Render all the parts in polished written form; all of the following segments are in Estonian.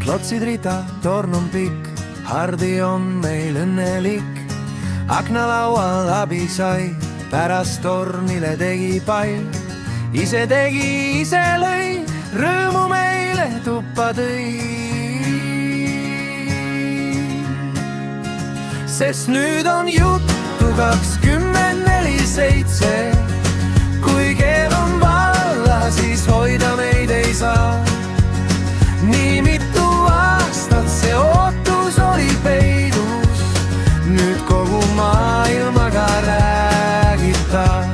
klotsid rida, torn on pikk, Hardi on meil õnnelik. Aknalaual abi sai, pärast tornile tegi pall. Ise tegi, ise lõi, rõõmu meile tuppa tõi. Sest nüüd on juttu 24/7. Kui keel on valla, siis hoida meid ei saa. Nii mitu aastat see ootus oli peidus. Nüüd kogu maailmaga räägib ta.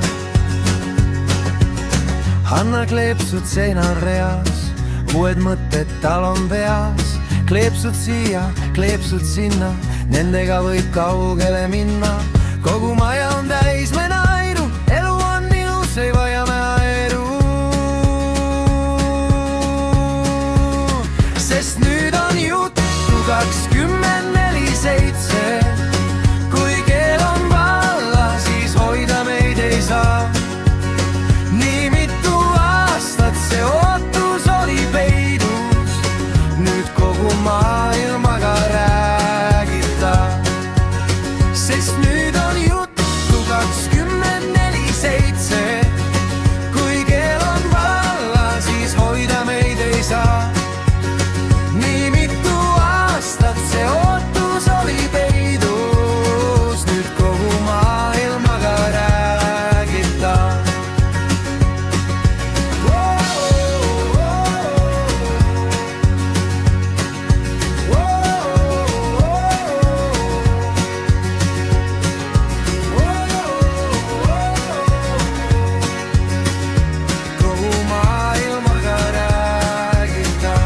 Anna kleepsud seinal reas, uued mõtted tal on peas. Kleepsud siia, kleepsud sinna, nendega võib kaugele minna. Kogu maja on täis me naeru, elu on ilus, ei vaja me aeru. Sest nüüd on juttu 24/7. Kui keel on valla, siis hoida meid ei saa. Nii mitu aastat see ootus oli peidus. Nüüd kogu maailmaga räägib ta. Sest nüüd on juttu 24/7. Kui keel on valla, siis hoida meid ei saa. Nii mitu aastat see ootus oli peidus. Nüüd kogu maailmaga räägib ta. Kogu maailmaga räägib ta.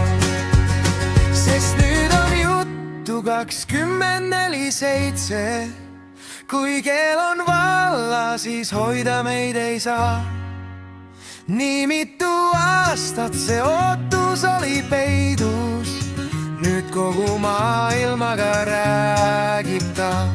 Sest nüüd on juttu 24/7. Kui keel on valla, siis hoida meid ei saa. Nii mitu aastat see ootus oli peidus. Nüüd kogu maailmaga räägib ta.